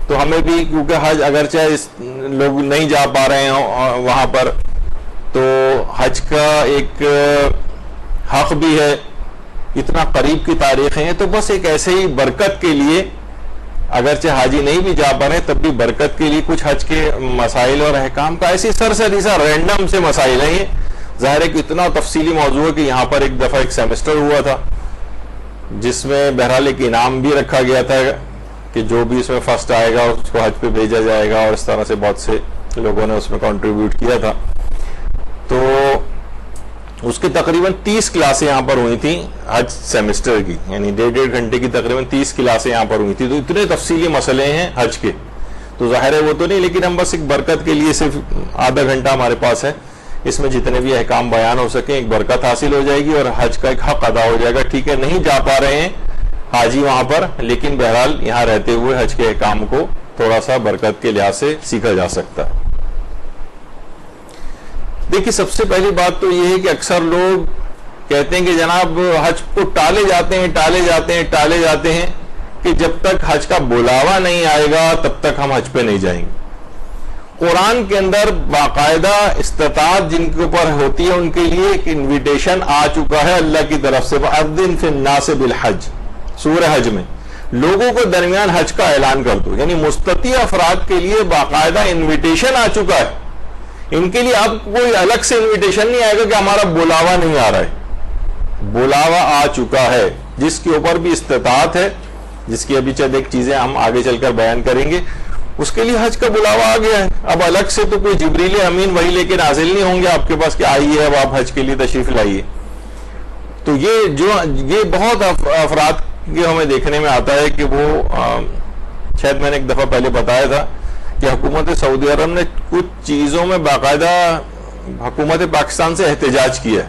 تو ہمیں بھی کیونکہ حج اگرچہ لوگ نہیں جا پا رہے ہیں وہاں پر، تو حج کا ایک حق بھی ہے، اتنا قریب کی تاریخیں ہیں، تو بس ایک ایسے ہی برکت کے لیے، اگرچہ حاجی نہیں بھی جا پا رہے تب بھی برکت کے لیے کچھ حج کے مسائل اور احکام کا ایسی سرسری رینڈم سے مسائل ہیں. ظاہر ہے کہ اتنا تفصیلی موضوع ہے کہ یہاں پر ایک دفعہ ایک سیمسٹر ہوا تھا جس میں بہرحال ایک انعام بھی رکھا گیا تھا کہ جو بھی اس میں فرسٹ آئے گا اس کو حج پہ بھیجا جائے گا، اور اس طرح سے بہت سے لوگوں نے اس میں کنٹریبیوٹ کیا تھا. تو اس کے تقریباً 30 کلاسیں یہاں پر ہوئی تھیں حج سیمسٹر کی، یعنی 1.5 گھنٹے کی تقریباً 30 کلاسیں یہاں پر ہوئی تھیں. تو اتنے تفصیلی مسئلے ہیں حج کے، تو ظاہر ہے وہ تو نہیں، لیکن ہم بس ایک برکت کے لیے صرف آدھا گھنٹہ ہمارے پاس ہے، اس میں جتنے بھی احکام بیان ہو سکیں ایک برکت حاصل ہو جائے گی اور حج کا ایک حق ادا ہو جائے گا. ٹھیک ہے نہیں جا پا رہے ہیں حاجی وہاں پر، لیکن بہرحال یہاں رہتے ہوئے حج کے احکام کو تھوڑا سا برکت کے لحاظ سے سیکھا جا سکتا ہے. دیکھیے سب سے پہلی بات تو یہ ہے کہ اکثر لوگ کہتے ہیں کہ جناب حج کو ٹالے جاتے ہیں کہ جب تک حج کا بلاوا نہیں آئے گا تب تک ہم حج پہ نہیں جائیں گے. قرآن کے اندر باقاعدہ استطاعت جن کے اوپر ہوتی ہے ان کے لیے ایک انویٹیشن آ چکا ہے اللہ کی طرف سے، وَأَذِّن فِي النَّاسِ بِالْحَجِّ، سورہ حج میں لوگوں کو درمیان حج کا اعلان کر دو. یعنی مستطیع افراد کے لیے باقاعدہ انویٹیشن آ چکا ہے. ان کے لیے اب کوئی الگ سے انویٹیشن نہیں آئے گا کہ ہمارا بلاوا نہیں آ رہا ہے، بلاوا آ چکا ہے. جس کے اوپر بھی استطاعت ہے، جس کی ابھی چند ایک چیزیں ہم آگے چل کر بیان کریں گے، اس کے لیے حج کا بلاوا آ گیا ہے. اب الگ سے تو کوئی جبریل امین وہی لے کے نازل نہیں ہوں گے آپ کے پاس کہ آئیے اب آپ حج کے لیے تشریف لائیے. تو یہ بہت افراد کے ہمیں دیکھنے میں آتا ہے کہ وہ شاید میں نے ایک دفعہ پہلے بتایا تھا کہ حکومت سعودی عرب نے کچھ چیزوں میں باقاعدہ حکومت پاکستان سے احتجاج کیا ہے.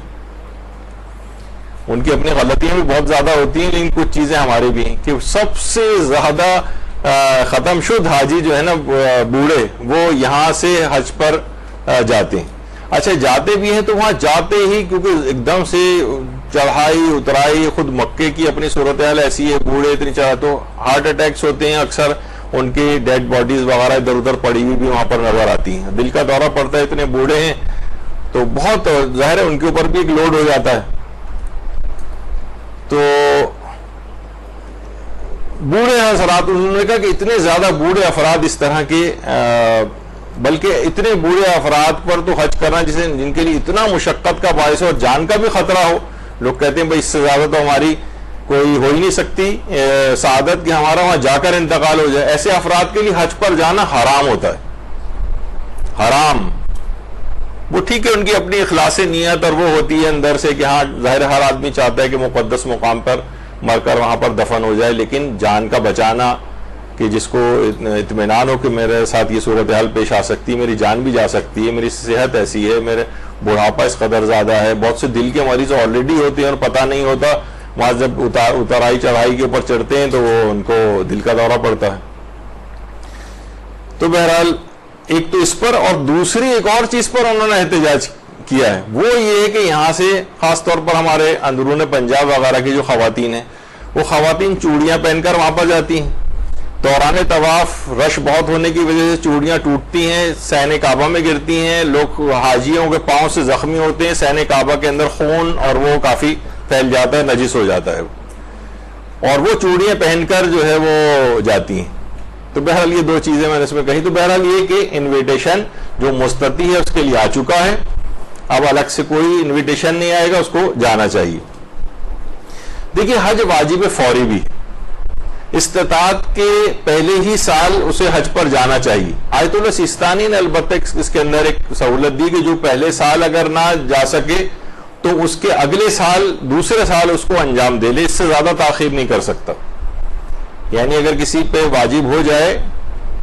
ان کی اپنی غلطیاں بھی بہت زیادہ ہوتی ہیں لیکن کچھ چیزیں ہماری بھی ہیں کہ سب سے زیادہ ختم شد حاجی جو ہے نا بوڑھے، وہ یہاں سے حج پر جاتے ہیں. اچھا جاتے بھی ہیں تو وہاں جاتے ہی کیونکہ ایک دم سے چڑھائی اترائی، خود مکے کی اپنی صورتحال ایسی ہے، بوڑھے اتنی چڑھا تو ہارٹ اٹیکس ہوتے ہیں، اکثر ان کی ڈیڈ باڈیز وغیرہ ادھر ادھر پڑی ہوئی بھی وہاں پر نظر آتی ہیں. دل کا دورہ پڑتا ہے، اتنے بوڑھے ہیں تو بہت ظاہر ہے ان کے اوپر بھی ایک لوڈ ہو جاتا ہے. تو بوڑھے حضرات انہوں نے کہا کہ اتنے زیادہ بوڑھے افراد اس طرح کے بلکہ اتنے بوڑھے افراد پر تو حج کرنا جن کے لیے اتنا مشقت کا باعث ہو اور جان کا بھی خطرہ ہو. لوگ کہتے ہیں بھائی اس سے زیادہ تو ہماری کوئی ہو ہی نہیں سکتی سعادت کہ ہمارا وہاں جا کر انتقال ہو جائے. ایسے افراد کے لیے حج پر جانا حرام ہوتا ہے، حرام. وہ ٹھیک ہے ان کی اپنی اخلاص نیت اور وہ ہوتی ہے اندر سے کہ ہاں ظاہر ہر آدمی چاہتا ہے کہ مقدس مقام پر مر کر وہاں پر دفن ہو جائے، لیکن جان کا بچانا کہ جس کو اطمینان ہو کہ میرے ساتھ یہ صورتحال پیش آ سکتی ہے، میری جان بھی جا سکتی ہے، میری صحت ایسی ہے، میرے بڑھاپا اس قدر زیادہ ہے. بہت سے دل کے مریض آلریڈی ہوتے ہیں اور پتہ نہیں ہوتا، وہاں جب اترائی چڑھائی کے اوپر چڑھتے ہیں تو وہ ان کو دل کا دورہ پڑتا ہے. تو بہرحال ایک تو اس پر، اور دوسری ایک اور چیز پر انہوں نے احتجاج کیا ہے، وہ یہ ہے کہ یہاں سے خاص طور پر ہمارے اندرون پنجاب وغیرہ کی جو خواتین ہیں وہ خواتین چوڑیاں پہن کر وہاں پر جاتی ہیں. دوران طواف رش بہت ہونے کی وجہ سے چوڑیاں ٹوٹتی ہیں، سین کعبہ میں گرتی ہیں، لوگ حاجیوں کے پاؤں سے زخمی ہوتے ہیں، سین کعبہ کے اندر خون اور وہ کافی پھیل جاتا ہے، نجس ہو جاتا ہے، اور وہ چوڑیاں پہن کر جو ہے وہ جاتی ہیں. تو بہرحال یہ دو چیزیں میں نے اس میں کہی. تو بہرحال یہ کہ انویٹیشن جو مستطیع ہے اس کے لیے آ چکا ہے، اب الگ سے کوئی انویٹیشن نہیں آئے گا، اس کو جانا چاہیے. دیکھیے حج واجب فوری بھی، استطاعت کے پہلے ہی سال اسے حج پر جانا چاہیے. آیت اللہ سیستانی نے البتہ اس کے اندر ایک سہولت دی کہ جو پہلے سال اگر نہ جا سکے تو اس کے اگلے سال دوسرے سال اس کو انجام دے لے، اس سے زیادہ تاخیر نہیں کر سکتا. یعنی اگر کسی پہ واجب ہو جائے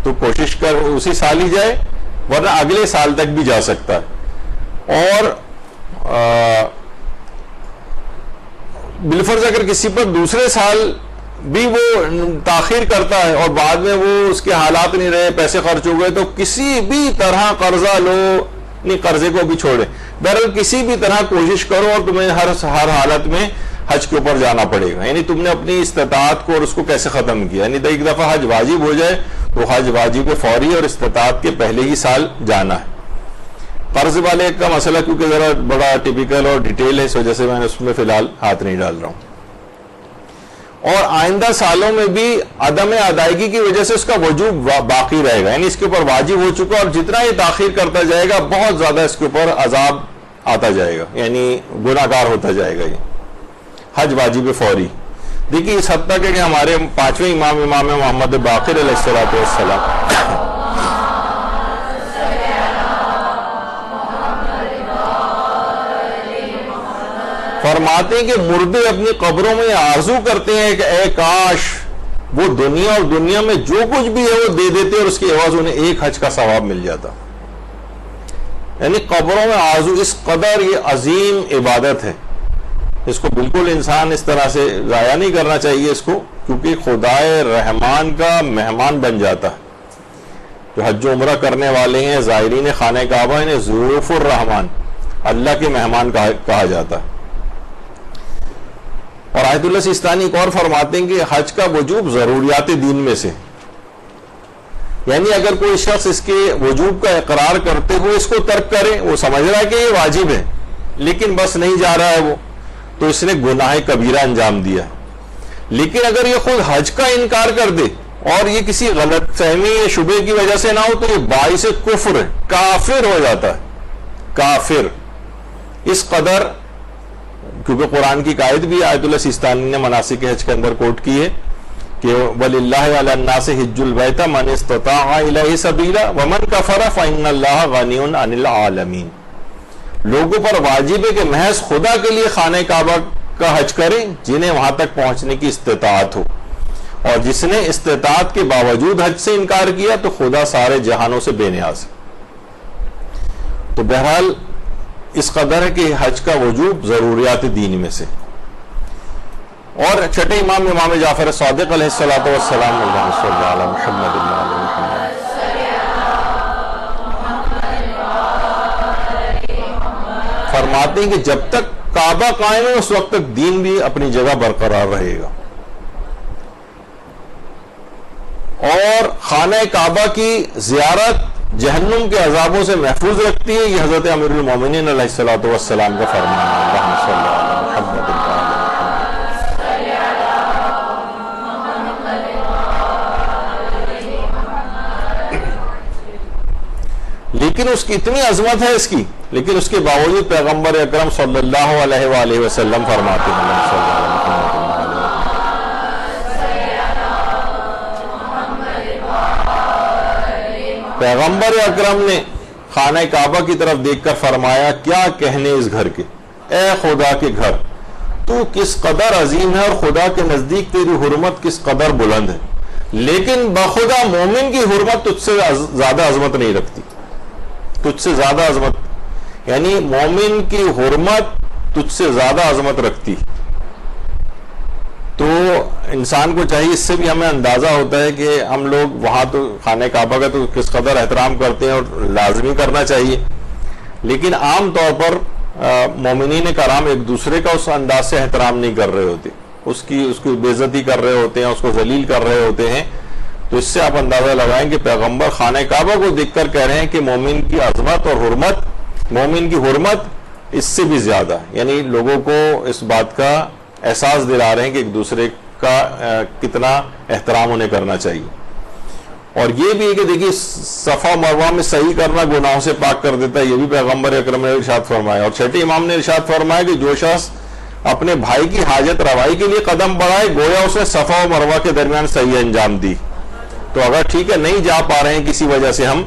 تو کوشش کر اسی سال ہی جائے، ورنہ اگلے سال تک بھی جا سکتا ہے. اور بالفرض اگر کسی پر دوسرے سال بھی وہ تاخیر کرتا ہے اور بعد میں وہ اس کے حالات نہیں رہے، پیسے خرچ ہو گئے، تو کسی بھی طرح قرضہ لو، نہیں قرضے کو بھی چھوڑے، بہرحال کسی بھی طرح کوشش کرو اور تمہیں ہر حالت میں حج کے اوپر جانا پڑے گا. یعنی تم نے اپنی استطاعت کو اور اس کو کیسے ختم کیا. یعنی ایک دفعہ حج واجب ہو جائے تو حج واجب فوری اور استطاعت کے پہلے ہی سال جانا ہے۔ قرض والے کا مسئلہ کیونکہ ذرا بڑا ٹپیکل اور ڈیٹیل ہے، اس وجہ سے میں نے اس میں فی الحال ہاتھ نہیں ڈال رہا ہوں۔ اور آئندہ سالوں میں بھی عدم ادائیگی کی وجہ سے اس کا وجوب باقی رہے گا، یعنی اس کے اوپر واجب ہو چکا، اور جتنا یہ تاخیر کرتا جائے گا بہت زیادہ اس کے اوپر عذاب آتا جائے گا، یعنی گناہ گار ہوتا جائے گا۔ یہ حج واجب فوری دیکھیے اس حد تک ہے کہ ہمارے پانچویں امام محمد باقر علیہ السلام فرماتے ہیں کہ مردے اپنی قبروں میں آرزو کرتے ہیں کہ اے کاش وہ دنیا اور دنیا میں جو کچھ بھی ہے وہ دے دیتے اور اس کی عوض انہیں ایک حج کا ثواب مل جاتا۔ یعنی قبروں میں آرزو، اس قدر یہ عظیم عبادت ہے، اس کو بالکل انسان اس طرح سے ضائع نہیں کرنا چاہیے اس کو، کیونکہ خدائے رحمان کا مہمان بن جاتا ہے۔ جو حج و عمرہ کرنے والے ہیں زائرین خانہ کعبہ، انہیں ضیوف الرحمان، اللہ کے مہمان کہا جاتا ہے۔ اور آیت اللہ سیستانی ایک اور فرماتے ہیں کہ حج کا وجوب ضروریات دین میں سے، یعنی اگر کوئی شخص اس کے وجوب کا اقرار کرتے ہوئے اس کو ترک کرے، وہ سمجھ رہا ہے کہ یہ واجب ہے لیکن بس نہیں جا رہا ہے وہ، تو اس نے گناہ کبیرہ انجام دیا۔ لیکن اگر یہ خود حج کا انکار کر دے اور یہ کسی غلط فہمی یا شبہ کی وجہ سے نہ ہو، تو یہ باعث کفر ہے، کافر ہو جاتا ہے، کافر۔ اس قدر، کیونکہ قرآن کی قائد بھی آیت اللہ سیستانی نے مناسک حج کے اندر کوٹ کی ہے کہ وَلِلَّهِ عَلَى النَّاسِ حِجُّ الْبَيْتَ مَنِ اسْتَطَاعَ إِلَيْهِ سَبِيلًا وَمَنْ كَفَرَ فَإِنَّ اللَّهَ غَنِيٌّ عَنِ الْعَالَمِينَ۔ لوگوں پر واجب ہے کہ محض خدا کے لیے خانہ کعبہ کا حج کریں جنہیں وہاں تک پہنچنے کی استطاعت ہو، اور جس نے استطاعت کے باوجود حج سے انکار کیا تو خدا سارے جہانوں سے بے نیاز ہے۔ تو بہرحال اس قدر ہے کہ حج کا وجوب ضروریات دین میں سے۔ اور چھٹے امام جعفر صادق علیہ السلام اللہم صلی علی محمد فرماتے ہیں کہ جب تک کعبہ قائم ہے اس وقت تک دین بھی اپنی جگہ برقرار رہے گا، اور خانہ کعبہ کی زیارت جہنم کے عذابوں سے محفوظ رکھتی ہے، یہ حضرت امیر المومنین علیہ السلام کا فرمان ہے۔ اللہم صلی علی محمد۔ لیکن اس کی اتنی عظمت ہے اس کی، لیکن اس کے باوجود پیغمبر اکرم صلی اللہ علیہ وآلہ وسلم فرماتے ہیں پیغمبر اکرم نے خانہ کعبہ کی طرف دیکھ کر فرمایا، کیا کہنے اس گھر کے، اے خدا کے گھر، تو کس قدر عظیم ہے اور خدا کے نزدیک تیری حرمت کس قدر بلند ہے، لیکن بخدا مومن کی حرمت تجھ سے زیادہ عظمت نہیں رکھتی، تجھ سے زیادہ عظمت، یعنی مومن کی حرمت تجھ سے زیادہ عظمت رکھتی۔ تو انسان کو چاہیے، اس سے بھی ہمیں اندازہ ہوتا ہے کہ ہم لوگ وہاں تو خانہ کعبہ کا تو کس قدر احترام کرتے ہیں اور لازمی کرنا چاہیے، لیکن عام طور پر مومنین کرام ایک دوسرے کا اس انداز سے احترام نہیں کر رہے ہوتے، اس کی بے عزتی کر رہے ہوتے ہیں، اس کو ذلیل کر رہے ہوتے ہیں۔ تو اس سے آپ اندازہ لگائیں کہ پیغمبر خانہ کعبہ کو دیکھ کر کہہ رہے ہیں کہ مومن کی عظمت اور حرمت، مومن کی حرمت اس سے بھی زیادہ، یعنی لوگوں کو اس بات کا احساس دلا رہے ہیں کہ ایک دوسرے کا کتنا احترام انہیں کرنا چاہیے۔ اور یہ بھی ہے کہ دیکھیے صفا مروہ میں صحیح کرنا گناہوں سے پاک کر دیتا ہے، یہ بھی پیغمبر اکرم نے ارشاد فرمایا۔ اور چھٹے امام نے ارشاد فرمایا کہ جو شخص اپنے بھائی کی حاجت روائی کے لیے قدم بڑھائے گویا اس نے صفا و مروہ کے درمیان صحیح انجام دی۔ تو اگر ٹھیک ہے نہیں جا پا رہے ہیں کسی وجہ سے ہم،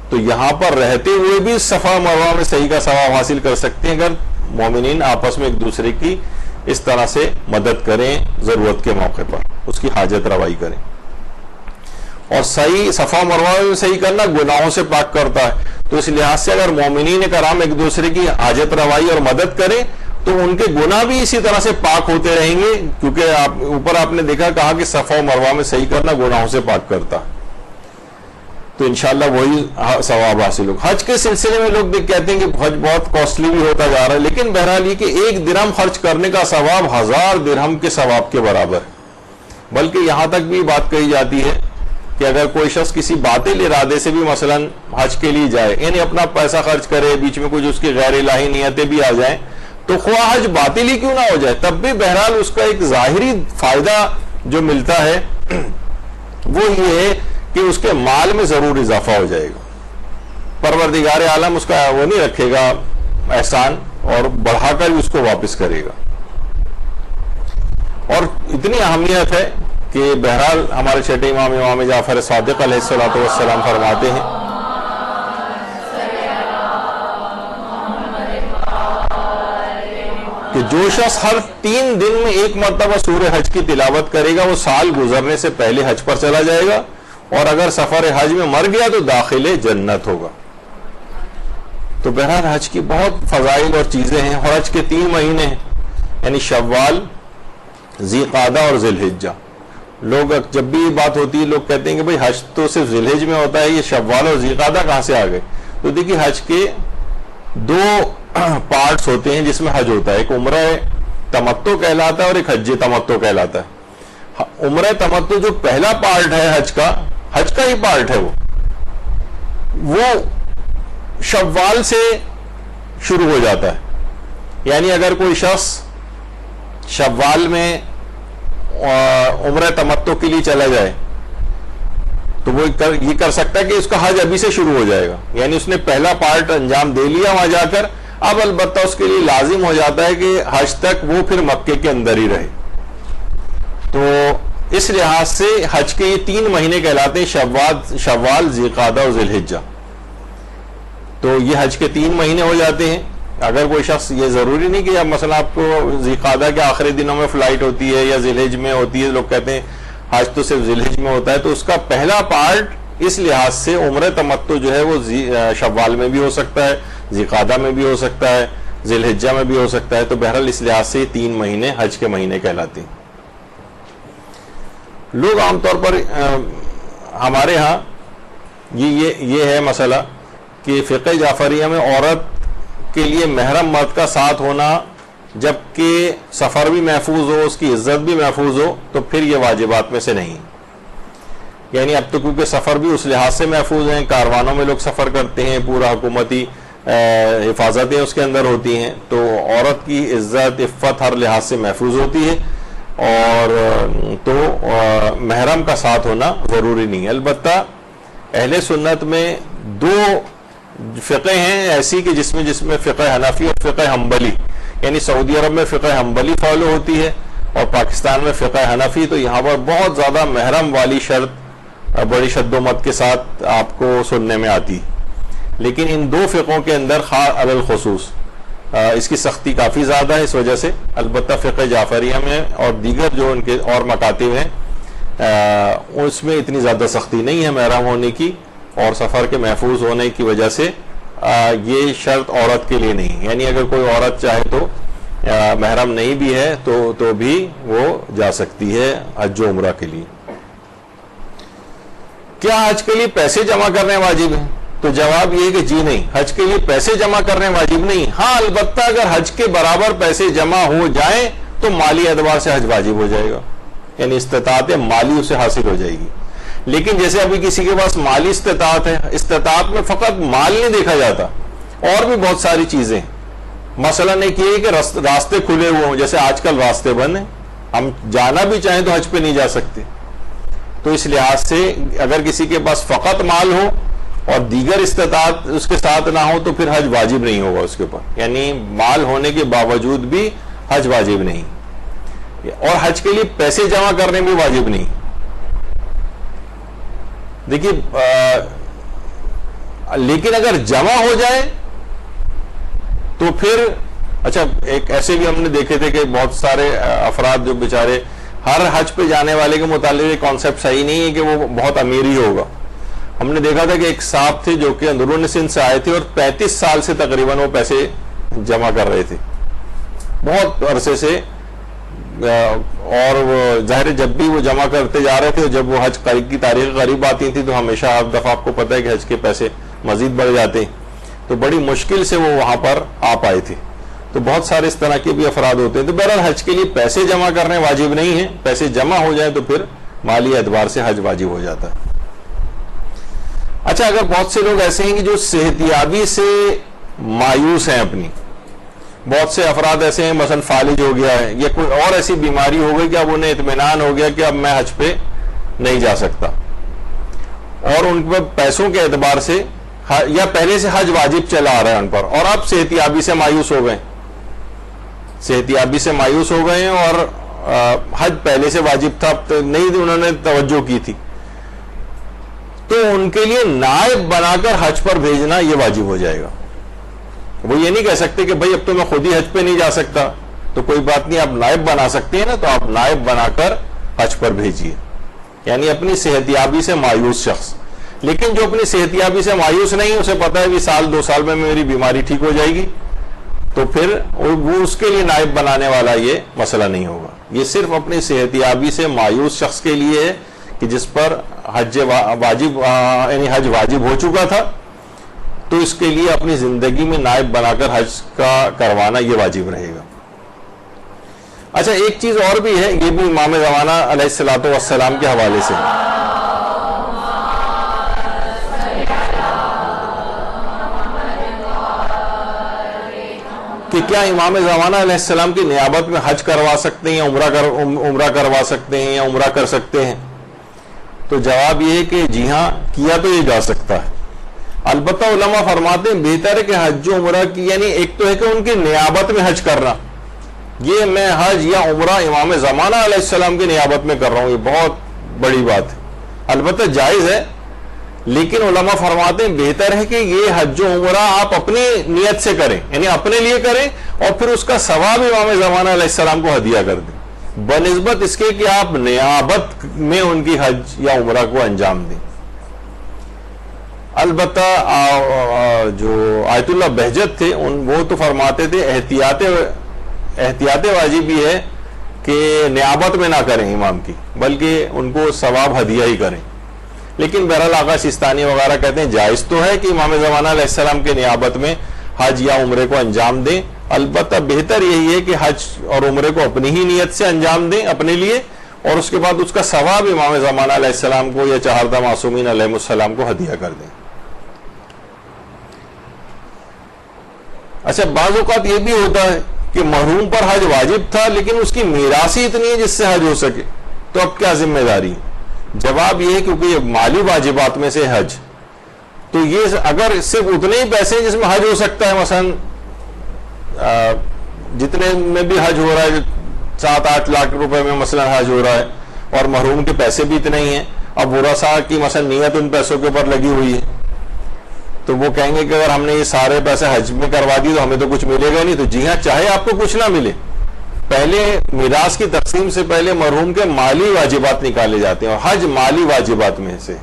تو یہاں پر رہتے ہوئے بھی صفا و مروہ میں صحیح کا ثواب حاصل کر سکتے ہیں اگر مومنین آپس میں ایک دوسرے کی اس طرح سے مدد کریں، ضرورت کے موقع پر اس کی حاجت روائی کریں۔ اور صحیح صفا مروہ میں صحیح کرنا گناہوں سے پاک کرتا ہے، تو اس لحاظ سے اگر مومنین کرام ایک دوسرے کی حاجت روائی اور مدد کریں تو ان کے گناہ بھی اسی طرح سے پاک ہوتے رہیں گے، کیونکہ اوپر آپ نے دیکھا کہا کہ صفا و مروہ میں صحیح کرنا گناہوں سے پاک کرتا، تو انشاءاللہ وہی ثواب حاصل ہوگا۔ حج کے سلسلے میں لوگ کہتے ہیں کہ حج بہت کاسٹلی بھی ہوتا جا رہا ہے، لیکن بہرحال یہ کہ ایک درہم خرچ کرنے کا ثواب 1000 درہم کے ثواب کے برابر ہے۔ بلکہ یہاں تک بھی بات کہی جاتی ہے کہ اگر کوئی شخص کسی باطل ارادے سے بھی مثلا حج کے لیے جائے، یعنی اپنا پیسہ خرچ کرے، بیچ میں کچھ اس کی غیر الہی نیتیں بھی آ جائیں، تو خواہ حج باطل ہی کیوں نہ ہو جائے، تب بھی بہرحال اس کا ایک ظاہری فائدہ جو ملتا ہے وہ یہ ہے کہ اس کے مال میں ضرور اضافہ ہو جائے گا. پروردگار عالم اس کا وہ نہیں رکھے گا احسان، اور بڑھا کر اس کو واپس کرے گا. اور اتنی اہمیت ہے کہ بہرحال ہمارے چھٹے امام جعفر صادق علیہ الصلوۃ والسلام فرماتے ہیں کہ جو شخص ہر 3 دن میں ایک مرتبہ سورہ حج کی تلاوت کرے گا وہ سال گزرنے سے پہلے حج پر چلا جائے گا، اور اگر سفر حج میں مر گیا تو داخل جنت ہوگا. تو بہرحال حج کی بہت فضائل اور چیزیں ہیں. اور حج کے 3 مہینے ہیں، یعنی شوال، ذی قعدہ اور ذی الحجہ. لوگ جب بھی یہ بات ہوتی ہے لوگ کہتے ہیں کہ بھئی حج تو صرف ذی الحجہ میں ہوتا ہے، یہ شوال اور ذی قعدہ کہاں سے آ گئے؟ تو دیکھیے حج کے 2 پارٹس ہوتے ہیں جس میں حج ہوتا ہے، ایک عمرہ تمتع کہلاتا ہے اور ایک حج تمتع کہلاتا ہے. عمرہ تمتع جو پہلا پارٹ ہے حج کا ہی پارٹ ہے، وہ شوال سے شروع ہو جاتا ہے. یعنی اگر کوئی شخص شوال میں عمرہ تمتع کے لیے چلا جائے تو وہ یہ کر سکتا ہے کہ اس کا حج ابھی سے شروع ہو جائے گا، یعنی اس نے پہلا پارٹ انجام دے لیا وہاں جا کر. اب البتہ اس کے لیے لازم ہو جاتا ہے کہ حج تک وہ پھر مکے کے اندر ہی رہے. تو اس لحاظ سے حج کے یہ 3 مہینے کہلاتے ہیں، شوال، ذی قعدہ اور ذی الحجہ. تو یہ حج کے 3 مہینے ہو جاتے ہیں. اگر کوئی شخص، یہ ضروری نہیں کہ اب مثلا آپ کو ذی قعدہ کے آخری دنوں میں فلائٹ ہوتی ہے یا ذی الحجہ میں ہوتی ہے، لوگ کہتے ہیں حج تو صرف ذی الحجہ میں ہوتا ہے، تو اس کا پہلا پارٹ اس لحاظ سے عمرہ تمتع جو ہے وہ شوال میں بھی ہو سکتا ہے، ذی قعدہ میں بھی ہو سکتا ہے، ذی الحجہ میں بھی ہو سکتا ہے. تو بہرحال اس لحاظ سے 3 مہینے حج کے مہینے کہلاتے ہیں. لوگ عام طور پر ہمارے ہاں یہ ہے مسئلہ کہ فقہ جعفریہ میں عورت کے لیے محرم مرد کا ساتھ ہونا، جبکہ سفر بھی محفوظ ہو، اس کی عزت بھی محفوظ ہو، تو پھر یہ واجبات میں سے نہیں. یعنی اب تو کیونکہ سفر بھی اس لحاظ سے محفوظ ہیں، کاروانوں میں لوگ سفر کرتے ہیں، پورا حکومتی حفاظتیں اس کے اندر ہوتی ہیں، تو عورت کی عزت عفت ہر لحاظ سے محفوظ ہوتی ہے، اور تو محرم کا ساتھ ہونا ضروری نہیں ہے. البتہ اہل سنت میں 2 فقہ ہیں ایسی کہ جس میں فقہ حنفی اور فقہ حنبلی، یعنی سعودی عرب میں فقہ حنبلی فالو ہوتی ہے اور پاکستان میں فقہ حنفی. تو یہاں پر بہت زیادہ محرم والی شرط بڑی شد و مت کے ساتھ آپ کو سننے میں آتی. لیکن ان 2 فقہوں کے اندر خاص علی الخصوص اس کی سختی کافی زیادہ ہے. اس وجہ سے البتہ فقہ جعفریہ میں اور دیگر جو ان کے اور مکاتب ہیں اس میں اتنی زیادہ سختی نہیں ہے محرم ہونے کی، اور سفر کے محفوظ ہونے کی وجہ سے یہ شرط عورت کے لیے نہیں. یعنی اگر کوئی عورت چاہے تو محرم نہیں بھی ہے تو بھی وہ جا سکتی ہے حج و عمرہ کے لیے. کیا حج کے لیے پیسے جمع کرنے واجب ہیں؟ تو جواب یہ کہ جی نہیں، حج کے لیے پیسے جمع کرنے واجب نہیں. ہاں البتہ اگر حج کے برابر پیسے جمع ہو جائیں تو مالی اعتبار سے حج واجب ہو جائے گا، یعنی استطاعت مالی اسے حاصل ہو جائے گی. لیکن جیسے ابھی کسی کے پاس مالی استطاعت ہے، استطاعت میں فقط مال نہیں دیکھا جاتا، اور بھی بہت ساری چیزیں. مثلا ایک یہ کہ راستے کھلے ہوئے ہوں، جیسے آج کل راستے بند ہیں، ہم جانا بھی چاہیں تو حج پہ نہیں جا سکتے. تو اس لحاظ سے اگر کسی کے پاس فقط مال ہو اور دیگر استطاعت اس کے ساتھ نہ ہو تو پھر حج واجب نہیں ہوگا اس کے اوپر. یعنی مال ہونے کے باوجود بھی حج واجب نہیں، اور حج کے لیے پیسے جمع کرنے بھی واجب نہیں. دیکھیے لیکن اگر جمع ہو جائے تو پھر اچھا، ایک ایسے بھی ہم نے دیکھے تھے کہ بہت سارے افراد جو بیچارے ہر حج پہ جانے والے کے متعلق یہ کانسیپٹ صحیح نہیں ہے کہ وہ بہت امیر ہی ہوگا. ہم نے دیکھا تھا کہ ایک صاحب تھے جو کہ اندرون سندھ سے آئے تھے اور 35 سال سے تقریباً وہ پیسے جمع کر رہے تھے، بہت عرصے سے. اور وہ ظاہر جب بھی وہ جمع کرتے جا رہے تھے، جب وہ حج کی تاریخ قریب آتی تھی تو ہمیشہ ہر دفعہ آپ کو پتہ ہے کہ حج کے پیسے مزید بڑھ جاتے ہیں، تو بڑی مشکل سے وہ وہاں پر آ پائے تھے. تو بہت سارے اس طرح کے بھی افراد ہوتے ہیں. تو بہرحال حج کے لیے پیسے جمع کرنے واجب نہیں ہیں، پیسے جمع ہو جائیں تو پھر مالی اعتبار سے حج واجب ہو جاتا ہے. اچھا اگر بہت سے لوگ ایسے ہیں کہ جو صحت یابی سے مایوس ہیں اپنی، بہت سے افراد ایسے ہیں مثلا فالج ہو گیا ہے یا کوئی اور ایسی بیماری ہو گئی کہ اب انہیں اطمینان ہو گیا کہ اب میں حج پہ نہیں جا سکتا، اور ان پہ پیسوں کے اعتبار سے یا پہلے سے حج واجب چلا آ رہا ہے ان پر، اور اب صحت یابی سے مایوس ہو گئے، صحت یابی سے مایوس ہو گئے ہیں اور حج پہلے سے واجب تھا، نہیں انہوں نے توجہ کی تھی، تو ان کے لیے نائب بنا کر حج پر بھیجنا یہ واجب ہو جائے گا۔ وہ یہ نہیں کہہ سکتے کہ بھائی اب تو میں خود ہی حج پہ نہیں جا سکتا، تو کوئی بات نہیں، آپ نائب بنا سکتے ہیں نا، تو آپ نائب بنا کر حج پر بھیجیے، یعنی اپنی صحت یابی سے مایوس شخص۔ لیکن جو اپنی صحت یابی سے مایوس نہیں، اسے پتا ہے کہ سال 2 سال میں میری بیماری ٹھیک ہو جائے گی، تو پھر وہ اس کے لیے نائب بنانے والا یہ مسئلہ نہیں ہوگا۔ یہ صرف اپنی صحت یابی سے مایوس شخص کے لیے ہے کہ جس پر حج واجب یعنی حج واجب ہو چکا تھا، تو اس کے لیے اپنی زندگی میں نائب بنا کر حج کا کروانا یہ واجب رہے گا۔ اچھا ایک چیز اور بھی ہے، یہ بھی امام زمانہ علیہ الصلوۃ والسلام کے حوالے سے، کہ کیا امام زمانہ علیہ السلام کی نیابت میں حج کروا سکتے ہیں، عمرہ کروا سکتے ہیں یا عمرہ کر سکتے ہیں؟ تو جواب یہ ہے کہ جی ہاں، کیا تو یہ جا سکتا ہے۔ البتہ علماء فرماتے ہیں بہتر ہے کہ حج و عمرہ کی، یعنی ایک تو ہے کہ ان کی نیابت میں حج کرنا، یہ میں حج یا عمرہ امام زمانہ علیہ السلام کی نیابت میں کر رہا ہوں، یہ بہت بڑی بات ہے، البتہ جائز ہے، لیکن علماء فرماتے ہیں بہتر ہے کہ یہ حج و عمرہ آپ اپنی نیت سے کریں، یعنی اپنے لیے کریں، اور پھر اس کا ثواب امام زمانہ علیہ السلام کو ہدیہ کر دیں، بنسبت اس کے کہ آپ نیابت میں ان کی حج یا عمرہ کو انجام دیں۔ البتہ جو آیت اللہ بہجت تھے وہ تو فرماتے تھے احتیاط واجب یہ ہے کہ نیابت میں نہ کریں امام کی، بلکہ ان کو ثواب ہدیہ ہی کریں، لیکن بہرحال آقا سیستانی وغیرہ کہتے ہیں جائز تو ہے کہ امام زمانہ علیہ السلام کے نیابت میں حج یا عمرے کو انجام دیں، البتہ بہتر یہی ہے کہ حج اور عمرے کو اپنی ہی نیت سے انجام دیں اپنے لیے، اور اس کے بعد اس کا ثواب امام زمانہ علیہ السلام کو یا چہاردہ معصومین علیہ السلام کو ہدیہ کر دیں۔ اچھا بعض اوقات یہ بھی ہوتا ہے کہ محروم پر حج واجب تھا لیکن اس کی میراث ہی اتنی ہے جس سے حج ہو سکے، تو اب کیا ذمہ داری؟ جواب یہ ہے کیونکہ یہ مالی واجبات میں سے حج، تو یہ اگر صرف اتنے ہی پیسے جس میں حج ہو سکتا ہے، مثلا جتنے میں بھی حج ہو رہا ہے 7-8 لاکھ روپے میں مثلا حج ہو رہا ہے، اور محروم کے پیسے بھی اتنے ہی ہیں، اب ورثاء کی مثلا نیت ان پیسوں کے اوپر لگی ہوئی ہے، تو وہ کہیں گے کہ اگر ہم نے یہ سارے پیسے حج میں کروا دی تو ہمیں تو کچھ ملے گا نہیں، تو جی ہاں چاہے آپ کو کچھ نہ ملے، پہلے میراث کی تقسیم سے پہلے مرحوم کے مالی واجبات نکالے جاتے ہیں، اور حج مالی واجبات میں سے،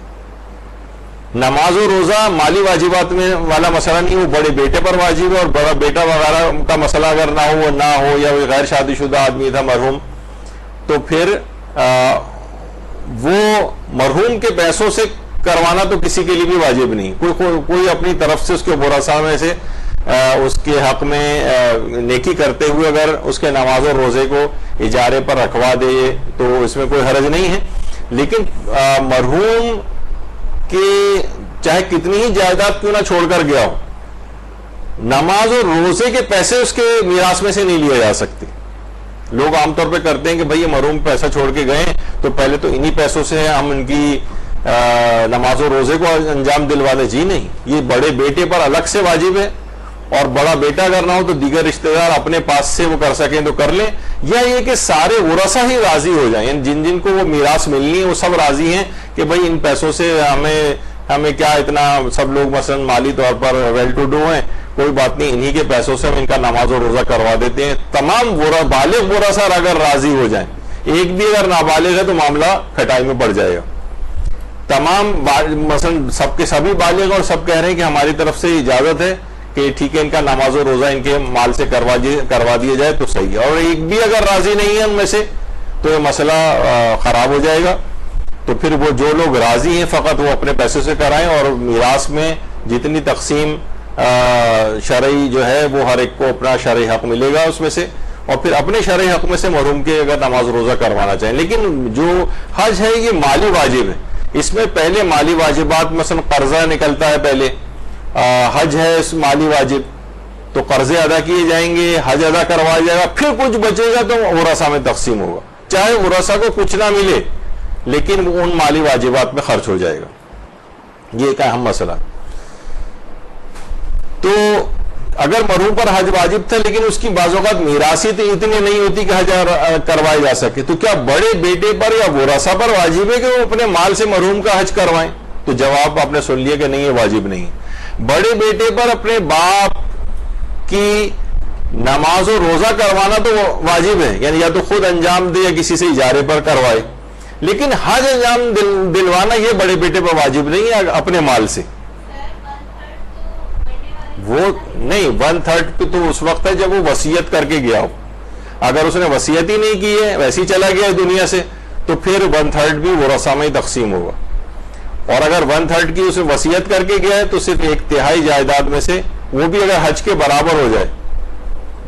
نماز و روزہ مالی واجبات میں والا مسئلہ نہیں، وہ بڑے بیٹے پر واجب ہے، اور بڑا بیٹا وغیرہ کا مسئلہ اگر نہ ہو یا غیر شادی شدہ آدمی تھا مرحوم، تو پھر وہ مرحوم کے پیسوں سے کروانا تو کسی کے لیے بھی واجب نہیں، کوئی اپنی طرف سے اس کے ورثاء میں سے اس کے حق میں نیکی کرتے ہوئے اگر اس کے نماز اور روزے کو اجارے پر رکھوا دے تو اس میں کوئی حرج نہیں ہے، لیکن مرحوم کے چاہے کتنی ہی جائیداد کیوں نہ چھوڑ کر گیا ہو، نماز اور روزے کے پیسے اس کے میراث میں سے نہیں لیے جا سکتے۔ لوگ عام طور پہ کرتے ہیں کہ بھئی یہ مرحوم پیسہ چھوڑ کے گئے تو پہلے تو انہی پیسوں سے ہم ان کی نماز و روزے کو انجام دلوا دیں، جی نہیں، یہ بڑے بیٹے پر الگ سے واجب ہے، اور بڑا بیٹا اگر نہ ہو تو دیگر رشتہ دار اپنے پاس سے وہ کر سکیں تو کر لیں، یا یہ کہ سارے ورثاء ہی راضی ہو جائیں، یعنی جن کو وہ میراث ملنی ہے وہ سب راضی ہیں کہ بھئی ان پیسوں سے ہمیں کیا اتنا، سب لوگ مثلا مالی طور پر ویل ٹو ڈو ہیں، کوئی بات نہیں، انہی کے پیسوں سے ہم ان کا نماز و روزہ کروا دیتے ہیں۔ تمام بالغ ورثاء اگر راضی ہو جائیں، ایک بھی اگر نابالغ ہے تو معاملہ کھٹائی میں پڑ جائے گا۔ تمام مثلا سب کے سبھی بالغ اور سب کہہ رہے ہیں کہ ہماری طرف سے اجازت ہے کہ ٹھیک ہے ان کا نماز و روزہ ان کے مال سے کروا دیا جائے تو صحیح ہے، اور ایک بھی اگر راضی نہیں ہے ان میں سے تو یہ مسئلہ خراب ہو جائے گا، تو پھر وہ جو لوگ راضی ہیں فقط وہ اپنے پیسے سے کرائیں، اور میراث میں جتنی تقسیم شرعی جو ہے وہ ہر ایک کو اپنا شرعی حق ملے گا اس میں سے، اور پھر اپنے شرعی حق میں سے محروم کے اگر نماز روزہ کروانا چاہیں۔ لیکن جو حج ہے یہ مالی واجب ہے، اس میں پہلے مالی واجبات مثلا قرضہ نکلتا ہے، پہلے حج ہے اس مالی واجب، تو قرضے ادا کیے جائیں گے، حج ادا کروایا جائے گا، پھر کچھ بچے گا تو ورثہ میں تقسیم ہوگا، چاہے ورثہ کو کچھ نہ ملے لیکن وہ ان مالی واجبات میں خرچ ہو جائے گا. یہ ایک اہم مسئلہ. تو اگر مرحوم پر حج واجب تھا لیکن اس کی بعض اوقات میراثی اتنی نہیں ہوتی کہ حج کروائے جا سکے، تو کیا بڑے بیٹے پر یا ورثہ پر واجب ہے کہ وہ اپنے مال سے مرحوم کا حج کروائیں؟ تو جواب آپ نے سن لیا کہ نہیں، یہ واجب نہیں. بڑے بیٹے پر اپنے باپ کی نماز و روزہ کروانا تو واجب ہے، یعنی یا تو خود انجام دے یا کسی سے اجارے پر کروائے، لیکن حج انجام دلوانا یہ بڑے بیٹے پر واجب نہیں ہے اپنے مال سے. وہ نہیں، 1/3 تو اس وقت ہے جب وہ وصیت کر کے گیا ہو. اگر اس نے وصیت ہی نہیں کی ہے، ویسے ہی چلا گیا ہے دنیا سے، تو پھر 1/3 بھی ورثہ میں ہی تقسیم ہوگا. اور اگر 1/3 کی اسے وصیت کر کے گیا ہے تو صرف 1/3 جائیداد میں سے، وہ بھی اگر حج کے برابر ہو جائے،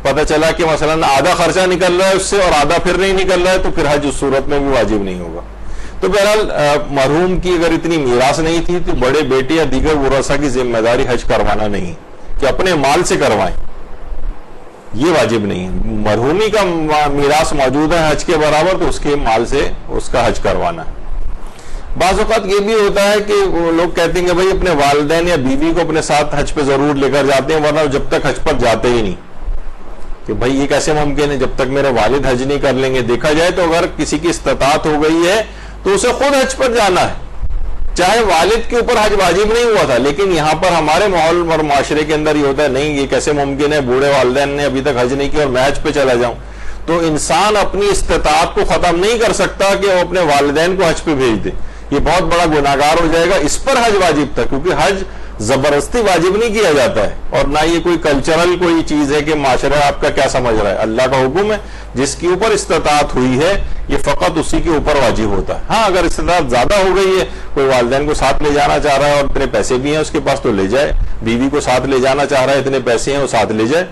پتہ چلا کہ مثلا آدھا خرچہ نکل رہا ہے اس سے اور آدھا پھر نہیں نکل رہا ہے، تو پھر حج اس صورت میں بھی واجب نہیں ہوگا. تو بہرحال مرحوم کی اگر اتنی میراث نہیں تھی تو بڑے بیٹے یا دیگر ورثہ کی ذمہ داری حج کروانا نہیں کہ اپنے مال سے کروائیں، یہ واجب نہیں. مرحومی کا میراث موجود ہے حج کے برابر تو اس کے مال سے اس کا حج کروانا ہے. بعض اوقات یہ بھی ہوتا ہے کہ وہ لوگ کہتے ہیں کہ بھائی اپنے والدین یا بیوی کو اپنے ساتھ حج پہ ضرور لے کر جاتے ہیں، ورنہ جب تک حج پر جاتے ہی نہیں. کہ بھائی یہ کیسے ممکن ہے، جب تک میرے والد حج نہیں کر لیں گے؟ دیکھا جائے تو اگر کسی کی استطاعت ہو گئی ہے تو اسے خود حج پر جانا ہے، چاہے والد کے اوپر حج واجب نہیں ہوا تھا. لیکن یہاں پر ہمارے ماحول اور معاشرے کے اندر یہ ہوتا ہے نہیں، یہ کیسے ممکن ہے، بوڑھے والدین نے ابھی تک حج نہیں کیا اور میں حج پہ چلا جاؤں. تو انسان اپنی استطاعت کو ختم نہیں کر سکتا کہ وہ اپنے والدین کو حج پہ بھیج دے، یہ بہت بڑا گناہگار ہو جائے گا. اس پر حج واجب تھا، کیونکہ حج زبردستی واجب نہیں کیا جاتا ہے، اور نہ یہ کوئی کلچرل کوئی چیز ہے کہ معاشرہ آپ کا کیا سمجھ رہا ہے. اللہ کا حکم ہے، جس کے اوپر استطاعت ہوئی ہے یہ فقط اسی کے اوپر واجب ہوتا ہے. ہاں اگر استطاعت زیادہ ہو گئی ہے، کوئی والدین کو ساتھ لے جانا چاہ رہا ہے اور اتنے پیسے بھی ہیں اس کے پاس تو لے جائے، بیوی کو ساتھ لے جانا چاہ رہا ہے اتنے پیسے ہیں وہ ساتھ لے جائے.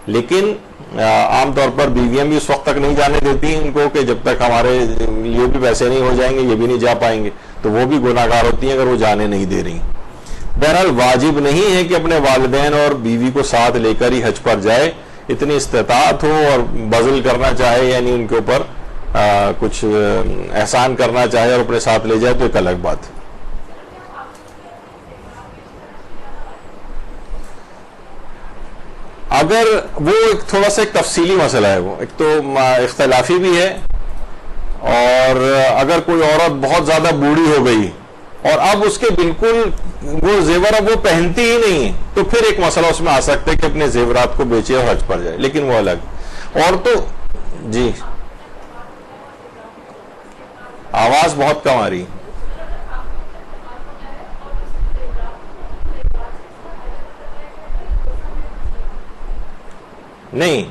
لیکن عام طور پر بیویاں بھی اس وقت تک نہیں جانے دیتی ان کو کہ جب تک ہمارے لیے بھی پیسے نہیں ہو جائیں گے، یہ بھی نہیں جا پائیں گے، تو وہ بھی گناہگار ہوتی ہیں اگر وہ جانے نہیں دے رہی. بہرحال واجب نہیں ہے کہ اپنے والدین اور بیوی کو ساتھ لے کر ہی حج پر جائے. اتنی استطاعت ہو اور بذل کرنا چاہے، یعنی ان کے اوپر کچھ احسان کرنا چاہے اور اپنے ساتھ لے جائے تو ایک الگ بات ہے. اگر وہ ایک تھوڑا سا ایک تفصیلی مسئلہ ہے، وہ ایک تو اختلافی بھی ہے، اور اگر کوئی عورت بہت زیادہ بوڑھی ہو گئی اور اب اس کے بالکل وہ زیور اب وہ پہنتی ہی نہیں ہے، تو پھر ایک مسئلہ اس میں آ سکتا ہے کہ اپنے زیورات کو بیچے اور حج پر جائے، لیکن وہ الگ. اور تو جی آواز بہت کم آ رہی. نہیں،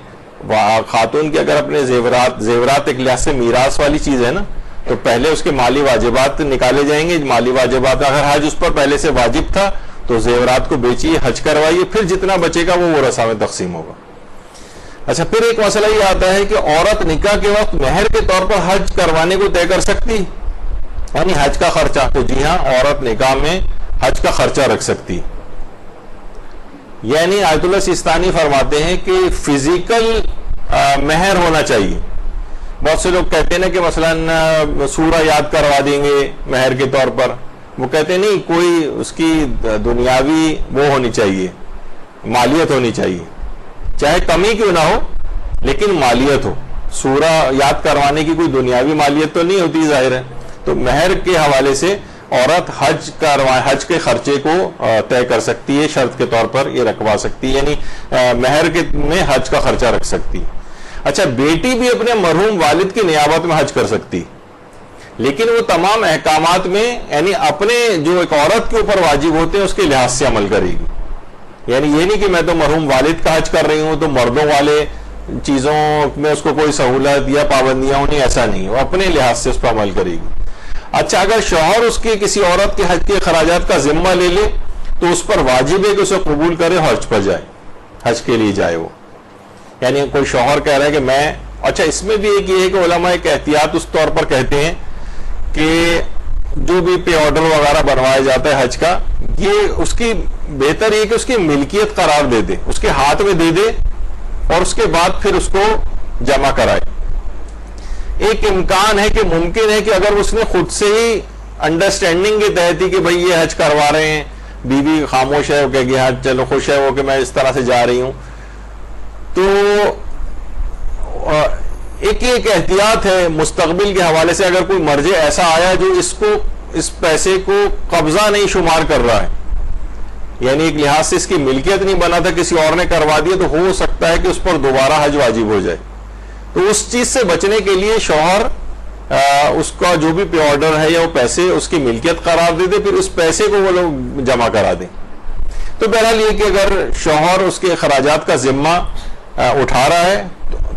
خاتون کے اگر اپنے زیورات ایک لحاظ سے میراث والی چیز ہے نا، تو پہلے اس کے مالی واجبات نکالے جائیں گے. مالی واجبات اگر حج اس پر پہلے سے واجب تھا تو زیورات کو بیچیے، حج کروائیے، پھر جتنا بچے گا وہ ورثہ میں تقسیم ہوگا. اچھا، پھر ایک مسئلہ یہ آتا ہے کہ عورت نکاح کے وقت مہر کے طور پر حج کروانے کو طے کر سکتی، یعنی حج کا خرچہ. تو جی ہاں، عورت نکاح میں حج کا خرچہ رکھ سکتی. یعنی آیت اللہ سیستانی فرماتے ہیں کہ فزیکل مہر ہونا چاہیے. بہت سے لوگ کہتے ہیں نا کہ مثلا سورہ یاد کروا دیں گے مہر کے طور پر، وہ کہتے ہیں نہیں، کوئی اس کی دنیاوی وہ ہونی چاہیے، مالیت ہونی چاہیے، چاہے کمی کیوں نہ ہو لیکن مالیت ہو. سورہ یاد کروانے کی کوئی دنیاوی مالیت تو نہیں ہوتی ظاہر ہے. تو مہر کے حوالے سے عورت حج کے خرچے کو طے کر سکتی ہے، شرط کے طور پر یہ رکھوا سکتی ہے، یعنی مہر میں حج کا خرچہ رکھ سکتی. اچھا، بیٹی بھی اپنے مرحوم والد کی نیابت میں حج کر سکتی، لیکن وہ تمام احکامات میں یعنی اپنے جو ایک عورت کے اوپر واجب ہوتے ہیں اس کے لحاظ سے عمل کرے گی. یعنی یہ نہیں کہ میں تو مرحوم والد کا حج کر رہی ہوں تو مردوں والے چیزوں میں اس کو کوئی سہولت یا پابندیاں ہونی، ایسا نہیں، وہ اپنے لحاظ سے اس پر عمل کرے گی. اچھا، اگر شوہر اس کی کسی عورت کے حج کے اخراجات کا ذمہ لے لے تو اس پر واجب ہے کہ اسے قبول کرے، حج پر جائے، حج کے لیے جائے وہ. یعنی کوئی شوہر کہہ رہا ہے کہ میں، اچھا اس میں بھی ایک یہ ہے کہ علماء ایک احتیاط اس طور پر کہتے ہیں کہ جو بھی پے آرڈر وغیرہ بنوایا جاتا ہے حج کا، یہ اس کی بہتر یہ کہ اس کی ملکیت قرار دے دے، اس کے ہاتھ میں دے دے اور اس کے بعد پھر اس کو جمع کرائے۔ ایک امکان ہے کہ ممکن ہے کہ اگر اس نے خود سے ہی انڈرسٹینڈنگ کے تحت ہی کہ بھئی یہ حج کروا رہے ہیں، بیوی خاموش ہے، وہ کہے گی ہاں چلو خوش ہے وہ کہ میں اس طرح سے جا رہی ہوں، تو ایک احتیاط ہے مستقبل کے حوالے سے، اگر کوئی مرجع ایسا آیا جو اس پیسے کو قبضہ نہیں شمار کر رہا ہے، یعنی ایک لحاظ سے اس کی ملکیت نہیں بنا تھا، کسی اور نے کروا دیا، تو ہو سکتا ہے کہ اس پر دوبارہ حج واجب ہو جائے۔ تو اس چیز سے بچنے کے لیے شوہر اس کا جو بھی پے آرڈر ہے یا وہ پیسے اس کی ملکیت قرار دے دے، پھر اس پیسے کو وہ لوگ جمع کرا دیں۔ تو بہرحال یہ کہ اگر شوہر اس کے اخراجات کا ذمہ اٹھا رہا ہے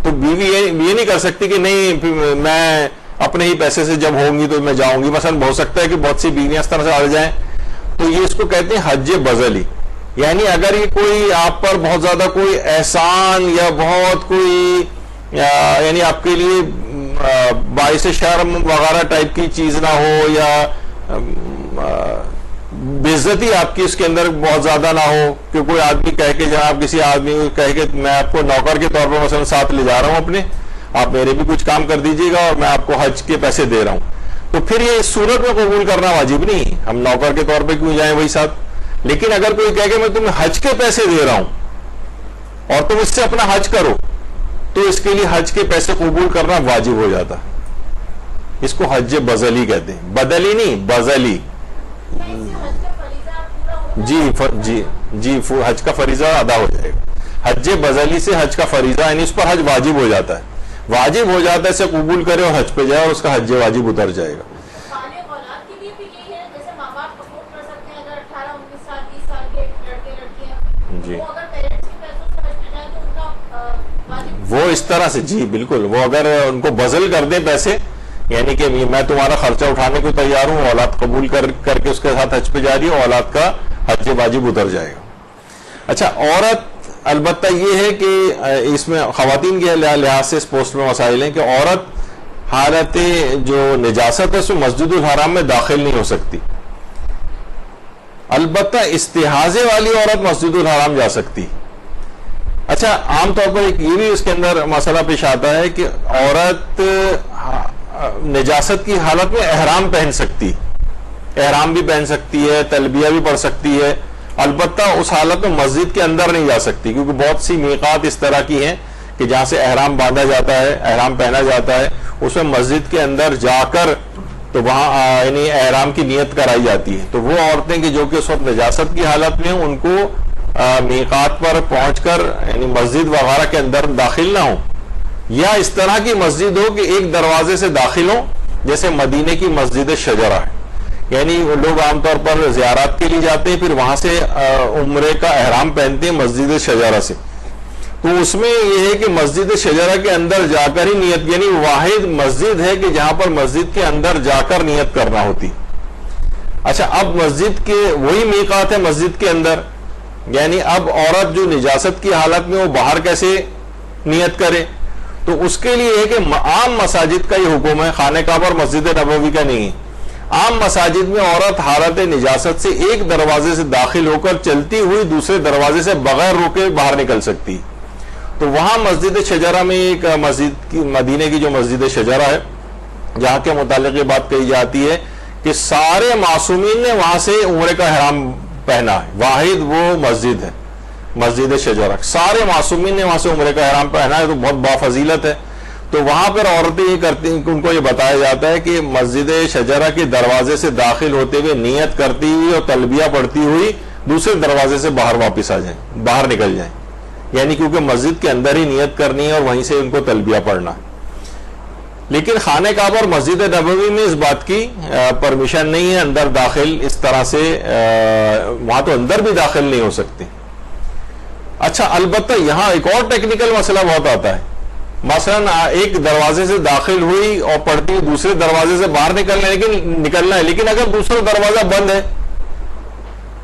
تو بیوی یہ نہیں کر سکتی کہ نہیں میں اپنے ہی پیسے سے جب ہوں گی تو میں جاؤں گی۔ مثلا ہو سکتا ہے کہ بہت سی بیویاں اس طرح سے آ جائیں، تو یہ اس کو کہتے ہیں حج بذلی، یعنی اگر یہ کوئی آپ پر بہت زیادہ کوئی احسان یا بہت کوئی یعنی آپ کے لیے باعث شرم وغیرہ ٹائپ کی چیز نہ ہو، یا بے عزتی آپ کی اس کے اندر بہت زیادہ نہ ہو کہ کوئی آدمی کہہ کے جناب کسی آدمی کو کہہ کے میں آپ کو نوکر کے طور پر مثلا ساتھ لے جا رہا ہوں اپنے، آپ میرے بھی کچھ کام کر دیجیے گا اور میں آپ کو حج کے پیسے دے رہا ہوں، تو پھر یہ اس صورت میں قبول کرنا واجب نہیں، ہم نوکر کے طور پہ کیوں جائیں وہی ساتھ۔ لیکن اگر کوئی کہہ کہ میں تمہیں حج کے پیسے دے رہا ہوں اور تم اس سے اپنا حج کرو، تو اس کے لیے حج کے پیسے قبول کرنا واجب ہو جاتا ہے۔ اس کو حج بذلی کہتے ہیں، بدلی نہیں، بذلی۔ جی حج کا فریضہ ادا ہو جائے گا۔ حج بذلی سے حج کا فریضہ یعنی اس پر حج واجب ہو جاتا ہے، واجب ہو جاتا ہے، اسے قبول کرے اور حج پہ جائے اور اس کا حج واجب اتر جائے گا۔ جی وہ اس طرح سے، جی بالکل، وہ اگر ان کو بذل کر دیں پیسے، یعنی کہ میں تمہارا خرچہ اٹھانے کو تیار ہوں، اولاد قبول کر کے اس کے ساتھ حج پہ جا رہی ہوں، اولاد کا حج واجب اتر جائے گا۔ اچھا، عورت البتہ یہ ہے کہ اس میں خواتین کے لحاظ سے اس پوسٹ میں مسائل ہیں کہ عورت حالت جو نجاست ہے اس میں مسجد الحرام میں داخل نہیں ہو سکتی، البتہ استحاضے والی عورت مسجد الحرام جا سکتی۔ اچھا، عام طور پر یہ بھی اس کے اندر مسئلہ پیش آتا ہے کہ عورت نجاست کی حالت میں احرام پہن سکتی، احرام بھی پہن سکتی ہے، تلبیہ بھی پڑھ سکتی ہے، البتہ اس حالت میں مسجد کے اندر نہیں جا سکتی، کیونکہ بہت سی میقات اس طرح کی ہیں کہ جہاں سے احرام باندھا جاتا ہے، احرام پہنا جاتا ہے، اس میں مسجد کے اندر جا کر تو وہاں یعنی احرام کی نیت کرائی جاتی ہے۔ تو وہ عورتیں کہ جو کہ اس وقت نجاست کی حالت میں ہیں، ان کو میقات پر پہنچ کر یعنی مسجد وغیرہ کے اندر داخل نہ ہوں، یا اس طرح کی مسجد ہو کہ ایک دروازے سے داخل ہو، جیسے مدینے کی مسجد شجرہ ہے، یعنی وہ لوگ عام طور پر زیارات کے لیے جاتے ہیں، پھر وہاں سے عمرے کا احرام پہنتے ہیں مسجد شجرہ سے، تو اس میں یہ ہے کہ مسجد شجرہ کے اندر جا کر ہی نیت، یعنی واحد مسجد ہے کہ جہاں پر مسجد کے اندر جا کر نیت کرنا ہوتی۔ اچھا، اب مسجد کے وہی میقات ہے مسجد کے اندر، یعنی اب عورت جو نجاست کی حالت میں وہ باہر کیسے نیت کرے؟ تو اس کے لیے ہے کہ عام مساجد کا یہ حکم ہے، خانہ کعبہ اور مسجد نبوی کا نہیں ہے۔ عام مساجد میں عورت حالت نجاست سے ایک دروازے سے داخل ہو کر چلتی ہوئی دوسرے دروازے سے بغیر روکے باہر نکل سکتی۔ تو وہاں مسجد شجرہ میں ایک مسجد کی، مدینے کی جو مسجد شجرہ ہے، جہاں کے متعلق یہ بات کہی جاتی ہے کہ سارے معصومین نے وہاں سے عمرے کا احرام پہنا ہے، واحد وہ مسجد ہے مسجد شجرہ، سارے معصومین نے وہاں سے عمرے کا احرام پہنا ہے، تو بہت بافضیلت ہے۔ تو وہاں پر عورتیں یہ کرتی ہیں کہ ان کو یہ بتایا جاتا ہے کہ مسجد شجرہ کے دروازے سے داخل ہوتے ہوئے نیت کرتی ہوئی اور تلبیہ پڑھتی ہوئی دوسرے دروازے سے باہر واپس آ جائیں، باہر نکل جائیں، یعنی کیونکہ مسجد کے اندر ہی نیت کرنی ہے اور وہیں سے ان کو تلبیہ پڑھنا ہے۔ لیکن خانہ کعبہ اور مسجد نبوی میں اس بات کی پرمیشن نہیں ہے اندر داخل اس طرح سے، وہاں تو اندر بھی داخل نہیں ہو سکتے۔ اچھا، البتہ یہاں ایک اور ٹیکنیکل مسئلہ بہت آتا ہے، مثلا ایک دروازے سے داخل ہوئی اور پڑھتی دوسرے دروازے سے باہر نکلنا ہے، لیکن اگر دوسرا دروازہ بند ہے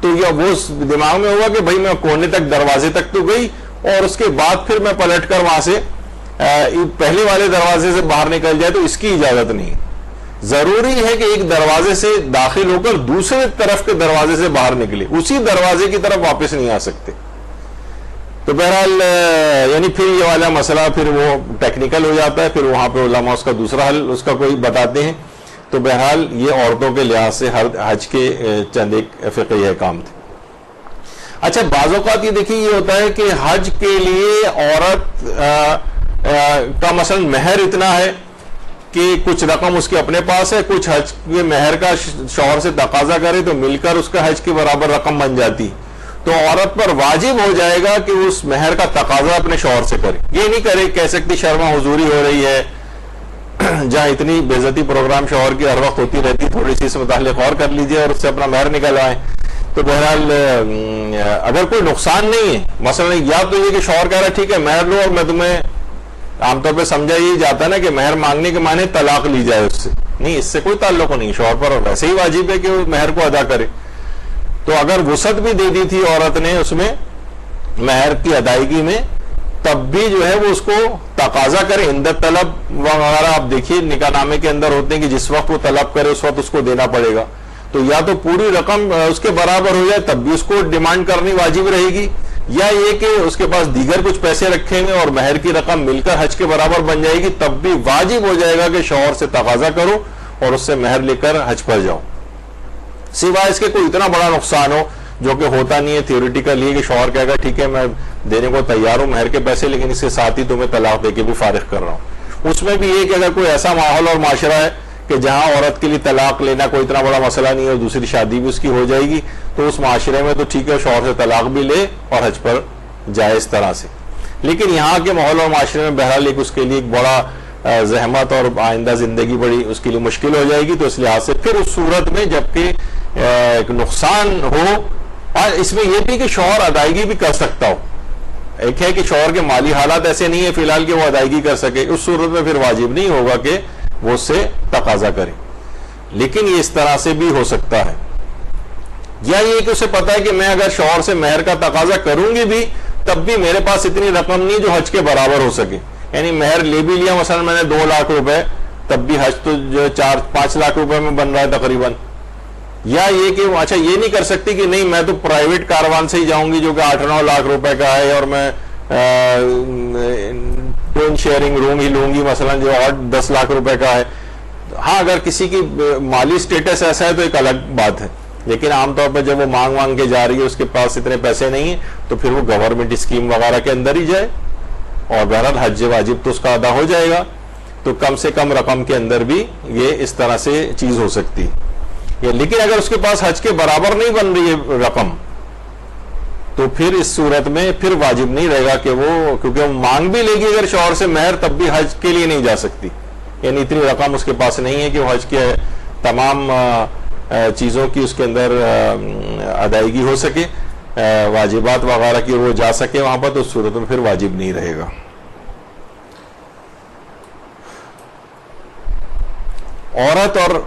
تو یہ وہ دماغ میں ہوگا کہ بھائی میں کونے تک دروازے تک تو گئی اور اس کے بعد پھر میں پلٹ کر وہاں سے پہلے والے دروازے سے باہر نکل جائے، تو اس کی اجازت نہیں، ضروری ہے کہ ایک دروازے سے داخل ہو کر دوسرے طرف کے دروازے سے باہر نکلے, اسی دروازے کی طرف واپس نہیں آ سکتے. تو بہرحال یعنی پھر یہ والا مسئلہ پھر وہ ٹیکنیکل ہو جاتا ہے, پھر وہاں پہ علماء اس کا دوسرا حل اس کا کوئی بتاتے ہیں. تو بہرحال یہ عورتوں کے لحاظ سے حج کے چند ایک فقہی احکام تھے. اچھا, بعض اوقات یہ دیکھیے یہ ہوتا ہے کہ حج کے لیے عورت کا مثلا مہر اتنا ہے کہ کچھ رقم اس کے اپنے پاس ہے, کچھ حج کے مہر کا شوہر سے تقاضا کرے تو مل کر اس کا حج کے برابر رقم بن جاتی. تو عورت پر واجب ہو جائے گا کہ اس مہر کا تقاضا اپنے شوہر سے کرے. یہ نہیں کرے کہہ سکتی شرما حضوری ہو رہی ہے, جہاں اتنی بے عزتی پروگرام شوہر کی ہر وقت ہوتی رہتی, تھوڑی سی اس متعلق غور کر لیجئے اور اس سے اپنا مہر نکلوائیں. تو بہرحال اگر کوئی نقصان نہیں ہے, مثلا یا تو یہ کہ شوہر کہہ رہا ہے ٹھیک ہے مہر لو اور میں تمہیں, عام طور پہ سمجھا یہ جاتا ہے نا کہ مہر مانگنے کے معنی طلاق لی جائے اس سے, نہیں, اس سے کوئی تعلق نہیں, شوہر پر ویسے ہی واجب ہے کہ وہ مہر کو ادا کرے. تو اگر وسعت بھی دے دی تھی عورت نے اس میں مہر کی ادائیگی میں, تب بھی جو ہے وہ اس کو تقاضا کرے. عندت طلب وغیرہ آپ دیکھیے نکاح نامے کے اندر ہوتے ہیں کہ جس وقت وہ طلب کرے اس وقت اس کو دینا پڑے گا. تو یا تو پوری رقم اس کے برابر ہو جائے تب بھی اس کو ڈیمانڈ کرنی واجب رہے گی, یا یہ کہ اس کے پاس دیگر کچھ پیسے رکھیں گے اور مہر کی رقم مل کر حج کے برابر بن جائے گی, تب بھی واجب ہو جائے گا کہ شوہر سے تقاضا کرو اور اس سے مہر لے کر حج پر جاؤ. سوائے اس کے کوئی اتنا بڑا نقصان ہو جو کہ ہوتا نہیں ہے تھیوریٹیکل, یہ کہ شوہر کہے گا ٹھیک ہے میں دینے کو تیار ہوں مہر کے پیسے, لیکن اس کے ساتھ ہی تمہیں طلاق دے کے بھی فارغ کر رہا ہوں. اس میں بھی یہ کہ اگر کوئی ایسا ماحول اور معاشرہ ہے کہ جہاں عورت کے لیے طلاق لینا کوئی اتنا بڑا مسئلہ نہیں ہے اور دوسری شادی بھی اس کی ہو جائے گی, تو اس معاشرے میں تو ٹھیک ہے شوہر سے طلاق بھی لے اور حج پر جائے اس طرح سے. لیکن یہاں کے ماحول اور معاشرے میں بہرحال ایک اس کے لیے ایک بڑا زحمت اور آئندہ زندگی بڑی اس کے لیے مشکل ہو جائے گی. تو اس لحاظ سے پھر اس صورت میں جبکہ ایک نقصان ہو, اور اس میں یہ بھی کہ شوہر ادائیگی بھی کر سکتا ہو, ایک ہے کہ شوہر کے مالی حالات ایسے نہیں ہے فی الحال کہ وہ ادائیگی کر سکے, اس صورت میں پھر واجب نہیں ہوگا کہ وہ اس سے تقاضا کرے. لیکن یہ اس طرح سے بھی ہو سکتا ہے, یا یہ کہ اسے پتا ہے کہ میں اگر شوہر سے مہر کا تقاضا کروں گی بھی تب بھی میرے پاس اتنی رقم نہیں جو حج کے برابر ہو سکے, یعنی مہر لے بھی لیا مثلا میں نے 2 لاکھ روپے, تب بھی حج تو جو 4-5 لاکھ روپے میں بن رہا ہے تقریباً. یا یہ کہ اچھا یہ نہیں کر سکتی کہ نہیں میں تو پرائیویٹ کاروان سے ہی جاؤں گی جو کہ 8-9 لاکھ روپے کا ہے, اور میں ٹوین شیئرنگ روم ہی لوں گی مثلا جو اور 10 لاکھ روپے کا ہے. ہاں اگر کسی کی مالی سٹیٹس ایسا ہے تو ایک الگ بات ہے, لیکن عام طور پر جب وہ مانگ کے جا رہی ہے اس کے پاس اتنے پیسے نہیں ہیں تو پھر وہ گورنمنٹ اسکیم وغیرہ کے اندر ہی جائے, اور بہرحال حج واجب تو اس کا ادا ہو جائے گا. تو کم سے کم رقم کے اندر بھی یہ اس طرح سے چیز ہو سکتی ہے. لیکن اگر اس کے پاس حج کے برابر نہیں بن رہی ہے رقم تو پھر اس صورت میں پھر واجب نہیں رہے گا کہ وہ, کیونکہ وہ مانگ بھی لے گی اگر شوہر سے مہر تب بھی حج کے لیے نہیں جا سکتی, یعنی اتنی رقم اس کے پاس نہیں ہے کہ وہ حج کے تمام چیزوں کی اس کے اندر ادائیگی ہو سکے, واجبات وغیرہ کی وہ جا سکے وہاں پر, تو اس صورت میں پھر واجب نہیں رہے گا. عورت اور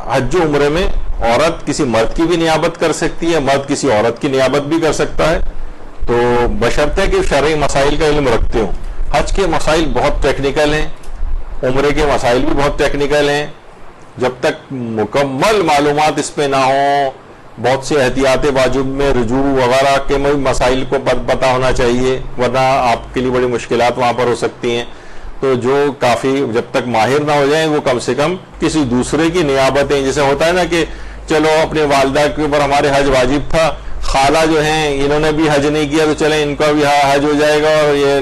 حج و عمرے میں عورت کسی مرد کی بھی نیابت کر سکتی ہے, مرد کسی عورت کی نیابت بھی کر سکتا ہے, تو بشرطے کہ شرعی مسائل کا علم رکھتے ہوں. حج کے مسائل بہت ٹیکنیکل ہیں, عمرے کے مسائل بھی بہت ٹیکنیکل ہیں, جب تک مکمل معلومات اس پہ نہ ہوں, بہت سے احتیاط واجب میں رجوع وغیرہ کے مسائل کو پتہ ہونا چاہیے, ورنہ آپ کے لیے بڑی مشکلات وہاں پر ہو سکتی ہیں. تو جو کافی جب تک ماہر نہ ہو جائیں وہ کم سے کم کسی دوسرے کی نیابتیں, جیسے ہوتا ہے نا کہ چلو اپنے والدہ کے اوپر ہمارے حج واجب تھا, خالہ جو ہیں انہوں نے بھی حج نہیں کیا تو چلیں ان کا بھی حج ہو جائے گا, اور یہ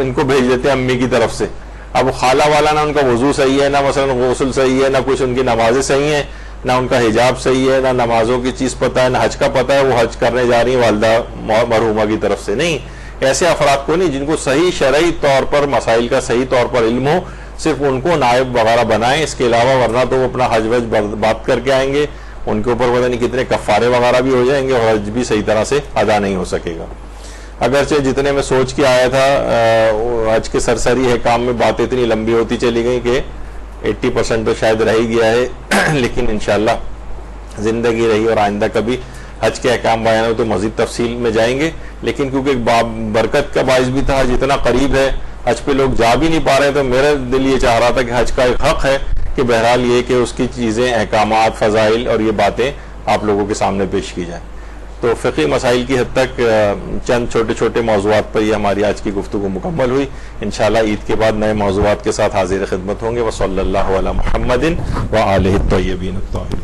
ان کو بھیج دیتے ہیں امی کی طرف سے. اب خالہ والا نہ ان کا وضو صحیح ہے, نہ مثلا غسل صحیح ہے, نہ کچھ ان کی نمازیں صحیح ہیں, نہ ان کا حجاب صحیح ہے, نہ نمازوں کی چیز پتہ ہے, نہ حج کا پتہ ہے, وہ حج کرنے جا رہی ہیں والدہ مرحومہ کی طرف سے. نہیں, ایسے افراد کو نہیں, جن کو صحیح شرعی طور پر مسائل کا صحیح طور پر علم ہو, صرف ان کو نائب وغیرہ بنائیں. اس کے علاوہ ورنہ تو وہ اپنا حج وج بات کر کے آئیں گے, ان کے اوپر پتہ نہیں کتنے کفارے وغیرہ بھی ہو جائیں گے, اور حج بھی صحیح طرح سے ادا نہیں ہو سکے گا. اگرچہ جتنے میں سوچ کے آیا تھا حج کے سرسری احکام میں باتیں اتنی لمبی ہوتی چلی گئی کہ 80% تو شاید رہ ہی گیا ہے, لیکن انشاءاللہ زندگی رہی اور آئندہ کبھی حج کے احکام بیان ہو تو مزید تفصیل میں جائیں گے. لیکن کیونکہ برکت کا باعث بھی تھا, جتنا قریب ہے حج پہ لوگ جا بھی نہیں پا رہے, تو میرا دل یہ چاہ رہا تھا کہ حج کا ایک حق ہے کہ بہرحال یہ کہ اس کی چیزیں، احکامات، فضائل اور یہ باتیں آپ لوگوں کے سامنے پیش کی جائیں. تو فقہی مسائل کی حد تک چند چھوٹے چھوٹے موضوعات پر یہ ہماری آج کی گفتگو مکمل ہوئی. انشاءاللہ عید کے بعد نئے موضوعات کے ساتھ حاضر خدمت ہوں گے. وصلی اللہ علی محمد وآلہ الطیبین الطاہرین.